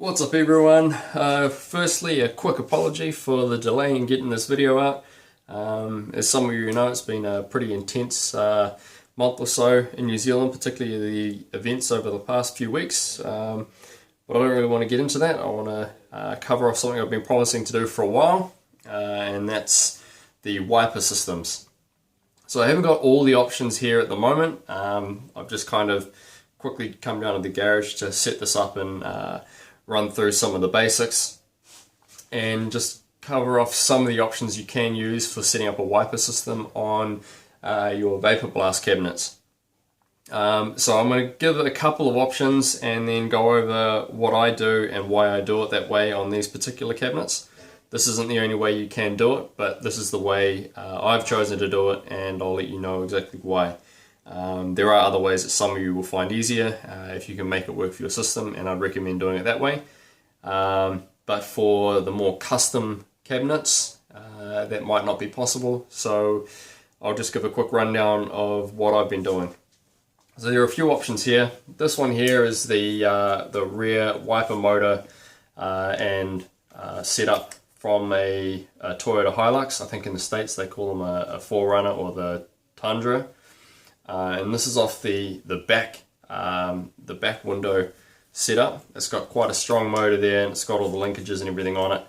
What's up everyone? Firstly, a quick apology for the delay in getting this video out. As some of you know, it's been a pretty intense month or so in New Zealand, particularly the events over the past few weeks. But I don't really want to get into that. I want to cover off something I've been promising to do for a while, and that's the wiper systems. So I haven't got all the options here at the moment. I've just kind of quickly come down to the garage to set this up and run through some of the basics and just cover off some of the options you can use for setting up a wiper system on your Vapour Blast cabinets. So I'm going to give it a couple of options and then go over what I do and why I do it that way on these particular cabinets. This isn't the only way you can do it, but this is the way I've chosen to do it, and I'll let you know exactly why. There are other ways that some of you will find easier if you can make it work for your system, and I'd recommend doing it that way. But for the more custom cabinets, that might not be possible, so I'll just give a quick rundown of what I've been doing. So there are a few options here. This one here is the rear wiper motor and setup from a Toyota Hilux. I think in the States they call them a 4Runner or the Tundra. And this is off the back window setup. It's got quite a strong motor there, and it's got all the linkages and everything on it.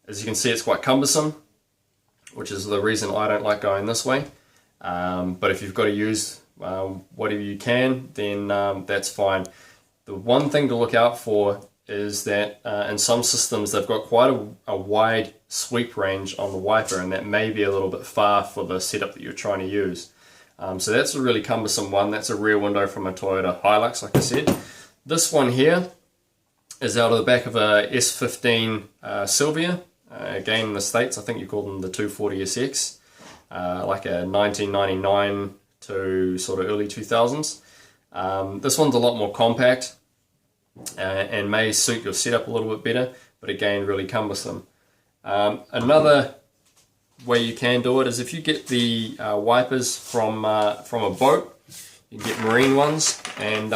As you can see, it's quite cumbersome, which is the reason I don't like going this way. But if you've got to use whatever you can, then that's fine. The one thing to look out for is that in some systems they've got quite a wide sweep range on the wiper, and that may be a little bit far for the setup that you're trying to use. So that's a really cumbersome one. That's a rear window from a Toyota Hilux, like I said. This one here is out of the back of a S15 Silvia. Again, in the States, I think you call them the 240SX, like a 1999 to sort of early 2000s. This one's a lot more compact and may suit your setup a little bit better, but again, really cumbersome. Another way you can do it is if you get the wipers from a boat. You can get marine ones, and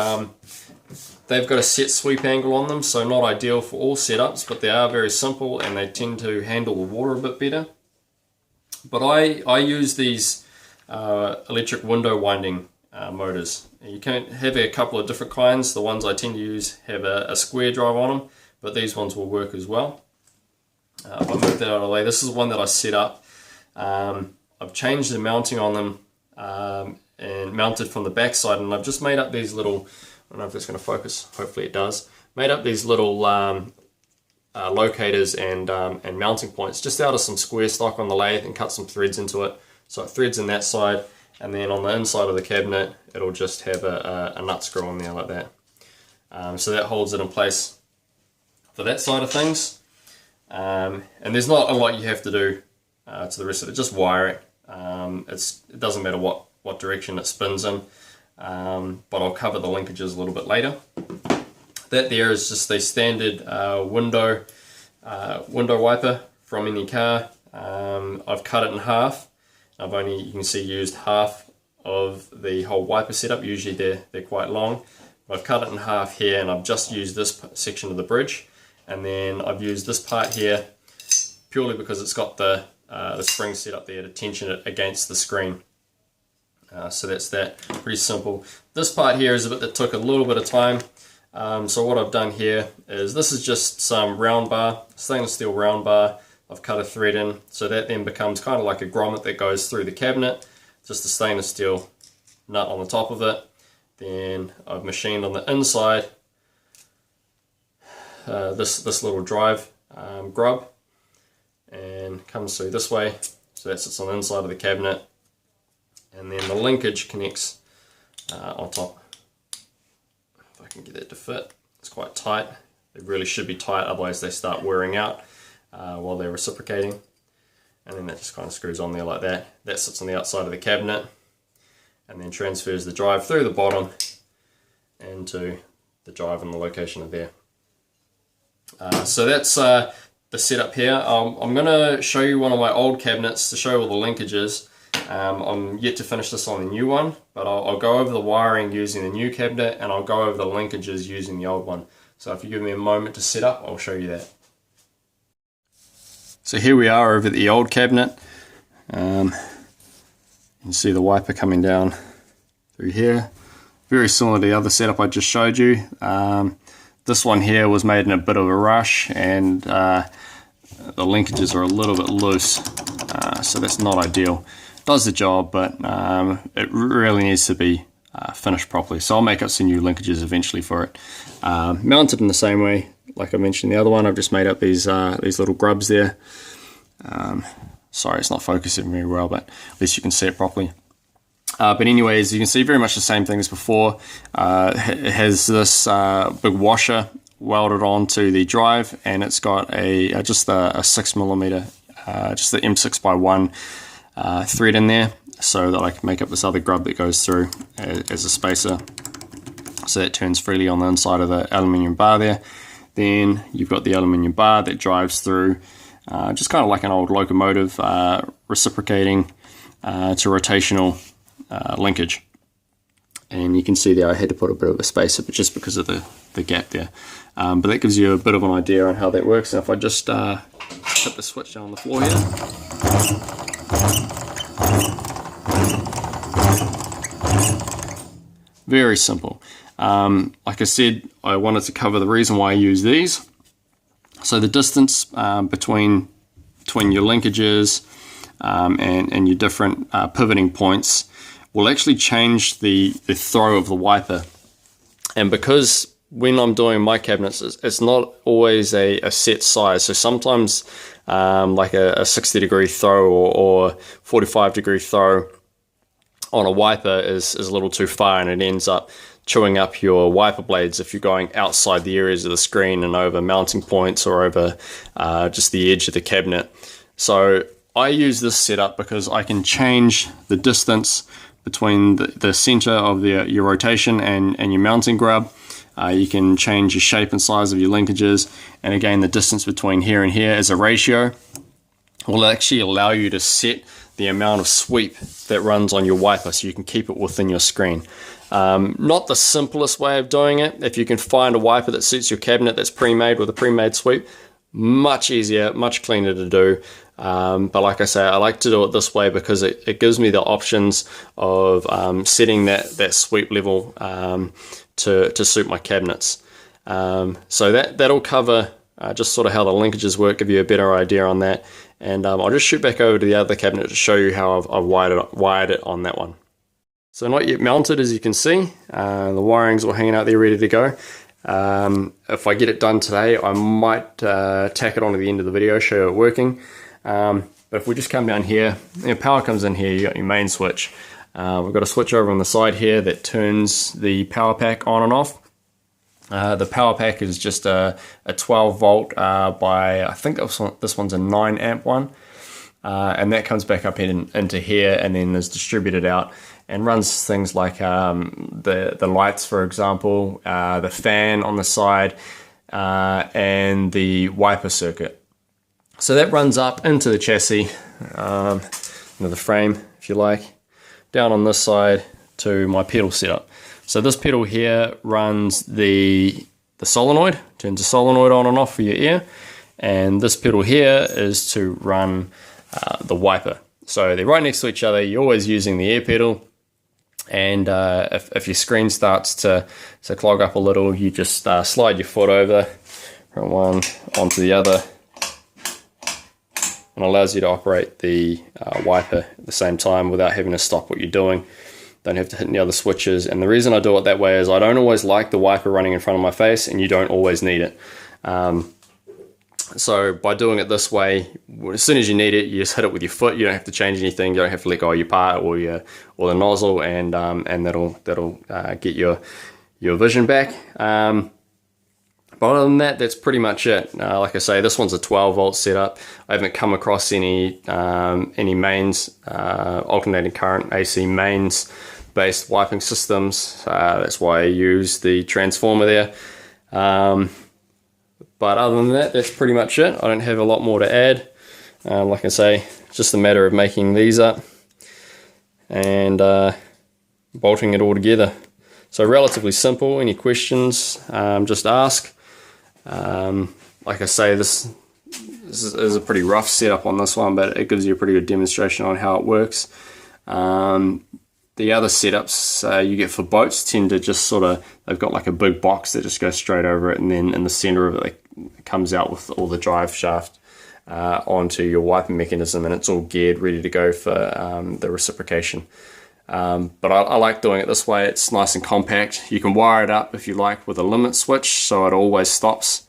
they've got a set sweep angle on them, so not ideal for all setups, but they are very simple and they tend to handle the water a bit better. But I use these electric window winding motors. You can have a couple of different kinds. The ones I tend to use have a square drive on them, but these ones will work as well. If I move that out of the way, this is one that I set up. I've changed the mounting on them and mounted from the back side, and I've just made up these little, I don't know if that's going to focus, hopefully it does, made up these little locators and mounting points just out of some square stock on the lathe, and cut some threads into it. So it threads in that side, and then on the inside of the cabinet it'll just have a nut screw in there like that. So that holds it in place for that side of things. And there's not a lot you have to do to the rest of it, just wire it. It doesn't matter what direction it spins in, but I'll cover the linkages a little bit later. That there is just a standard window wiper from any car. I've cut it in half. I've only, you can see, used half of the whole wiper setup. Usually they're quite long. But I've cut it in half here, and I've just used this section of the bridge, and then I've used this part here purely because it's got the spring set up there to tension it against the screen. So that's that, pretty simple. This part here is a bit that took a little bit of time. So what I've done here is, this is just some round bar, stainless steel round bar. I've cut a thread in, so that then becomes kind of like a grommet that goes through the cabinet, just a stainless steel nut on the top of it. Then I've machined on the inside this little drive grub, and comes through this way, so that sits on the inside of the cabinet, and then the linkage connects on top. If I can get that to fit, it's quite tight. They really should be tight, otherwise they start wearing out while they're reciprocating. And then that just kind of screws on there like that. That sits on the outside of the cabinet, and then transfers the drive through the bottom into the drive in the location of there. So that's the setup here. I'm going to show you one of my old cabinets to show all the linkages. I'm yet to finish this on the new one, but I'll go over the wiring using the new cabinet, and I'll go over the linkages using the old one. So if you give me a moment to set up, I'll show you that. So here we are over at the old cabinet. You can see the wiper coming down through here. Very similar to the other setup I just showed you. This one here was made in a bit of a rush, and the linkages are a little bit loose, so that's not ideal. Does the job, but it really needs to be finished properly. So I'll make up some new linkages eventually for it. Mounted in the same way, like I mentioned the other one. I've just made up these little grubs there. Sorry, it's not focusing very well, but at least you can see it properly. But anyways, you can see very much the same thing as before. It has this big washer welded onto the drive, and it's got just a 6mm, just the M6x1 thread in there, so that I can make up this other grub that goes through as a spacer, so that turns freely on the inside of the aluminium bar there. Then you've got the aluminium bar that drives through, just kind of like an old locomotive, reciprocating to rotational linkage. And you can see there I had to put a bit of a spacer, but just because of the gap there. But that gives you a bit of an idea on how that works. And if I just hit the switch down on the floor here, very simple. Like I said, I wanted to cover the reason why I use these. So the distance between your linkages and your different pivoting points will actually change the throw of the wiper. And because when I'm doing my cabinets, it's not always a set size. So sometimes like a 60-degree throw or 45-degree throw on a wiper is a little too far, and it ends up chewing up your wiper blades if you're going outside the areas of the screen and over mounting points or over just the edge of the cabinet. So I use this setup because I can change the distance between the center of your rotation and your mounting grub. You can change your shape and size of your linkages, and again the distance between here and here as a ratio will actually allow you to set the amount of sweep that runs on your wiper, so you can keep it within your screen. Not the simplest way of doing it. If you can find a wiper that suits your cabinet that's pre-made with a pre-made sweep, much easier, much cleaner to do. But like I say, I like to do it this way because it gives me the options of setting that sweep level to suit my cabinets. So that'll cover just sort of how the linkages work, give you a better idea on that. And I'll just shoot back over to the other cabinet to show you how I've wired it on that one. So not yet mounted, as you can see. The wiring's all hanging out there ready to go. If I get it done today, I might tack it onto the end of the video, show you it working. But if we just come down here, your power comes in here, you got your main switch. We've got a switch over on the side here that turns the power pack on and off. The power pack is just a 12 volt by, I think this one's a 9 amp one. And that comes back up into here and then is distributed out and runs things like the lights, for example, the fan on the side, and the wiper circuit. So that runs up into the chassis, the frame, if you like, down on this side to my pedal setup. So this pedal here runs the solenoid, turns the solenoid on and off for your ear, and this pedal here is to run the wiper. So they're right next to each other. You're always using the air pedal, and if your screen starts to clog up a little, you just slide your foot over from one onto the other, and allows you to operate the wiper at the same time without having to stop what you're doing. Don't have to hit any other switches. And the reason I do it that way is I don't always like the wiper running in front of my face, and you don't always need it. So by doing it this way, as soon as you need it, you just hit it with your foot. You don't have to change anything. You don't have to let go of your part or the nozzle, and that'll get your vision back. But other than that, that's pretty much it. Like I say, this one's a 12 volt setup. I haven't come across any mains, alternating current AC mains based wiping systems. That's why I use the transformer there. But other than that, that's pretty much it. I don't have a lot more to add. Like I say, it's just a matter of making these up and bolting it all together. So relatively simple. Any questions, just ask. Like I say, this is a pretty rough setup on this one, but it gives you a pretty good demonstration on how it works. The other setups you get for boats tend to just sort of, they've got like a big box that just goes straight over it, and then in the center of it, it comes out with all the drive shaft onto your wiping mechanism, and it's all geared, ready to go for the reciprocation. But I like doing it this way. It's nice and compact. You can wire it up if you like with a limit switch, so it always stops.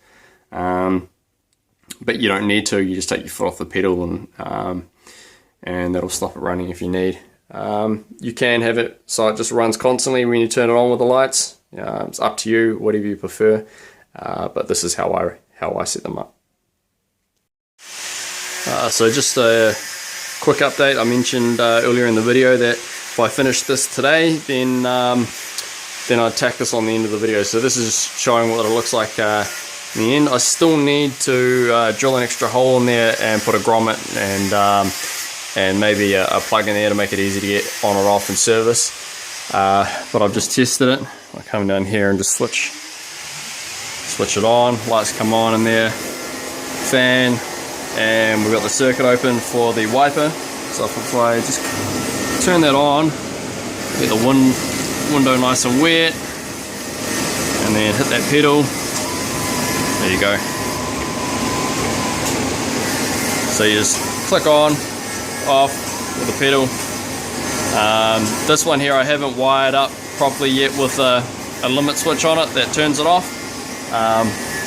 But you don't need to. You just take your foot off the pedal, and that'll stop it running if you need. You can have it so it just runs constantly when you turn it on with the lights. It's up to you, whatever you prefer. But this is how I set them up. So just a quick update. I mentioned earlier in the video that if I finish this today, then I'd tack this on the end of the video. So this is showing what it looks like in the end. I still need to drill an extra hole in there and put a grommet and maybe a plug in there to make it easy to get on or off and service. But I've just tested it. I'll come down here and just switch it on. Lights come on in there, fan, and we've got the circuit open for the wiper. So if I just turn that on, get the window nice and wet, and then hit that pedal. There you go. So you just click on, off with the pedal. This one here I haven't wired up properly yet with a limit switch on it that turns it off.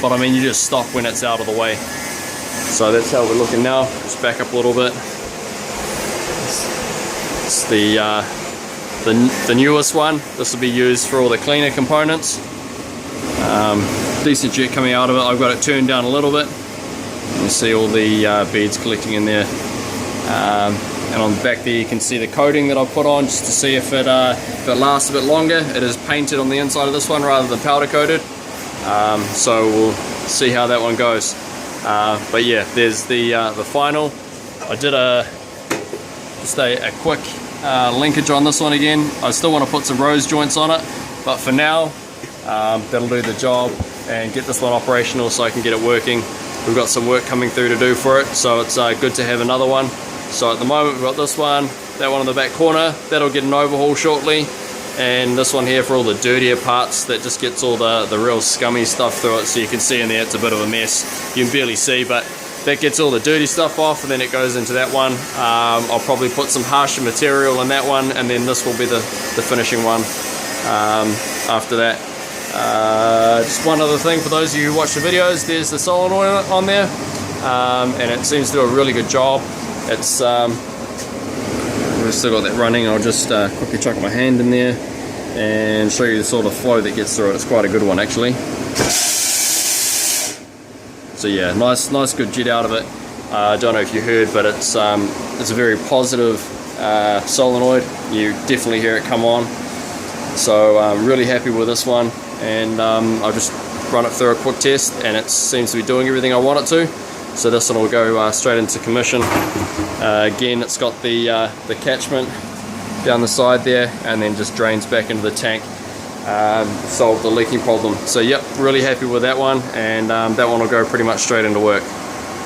But I mean, you just stop when it's out of the way. So that's how we're looking now. Just back up a little bit. It's the newest one. This will be used for all the cleaner components. Decent jet coming out of it. I've got it turned down a little bit. You see all the beads collecting in there. And on the back there you can see the coating that I've put on just to see if it lasts a bit longer. It is painted on the inside of this one rather than powder coated. So we'll see how that one goes. But yeah, there's the final. I did just a quick linkage on this one again. I still want to put some rose joints on it, but for now that'll do the job and get this one operational so I can get it working. We've got some work coming through to do for it, so it's good to have another one. So at the moment we've got this one, that one in the back corner, that'll get an overhaul shortly, and this one here for all the dirtier parts that just gets all the real scummy stuff through it. So you can see in there it's a bit of a mess, you can barely see, but that gets all the dirty stuff off, and then it goes into that one. I'll probably put some harsher material in that one, and then this will be the finishing one after that. Just one other thing for those of you who watch the videos, there's the solenoid on there, and it seems to do a really good job. It's we've still got that running. I'll just quickly chuck my hand in there and show you the sort of flow that gets through it. It's quite a good one actually. So yeah, nice good jet out of it. I don't know if you heard, but it's a very positive solenoid. You definitely hear it come on. So I'm really happy with this one, and I'll just run it through a quick test, and it seems to be doing everything I want it to. So this one will go straight into commission. Again, it's got the catchment down the side there, and then just drains back into the tank. Solved the leaking problem. So yep, really happy with that one, and that one will go pretty much straight into work.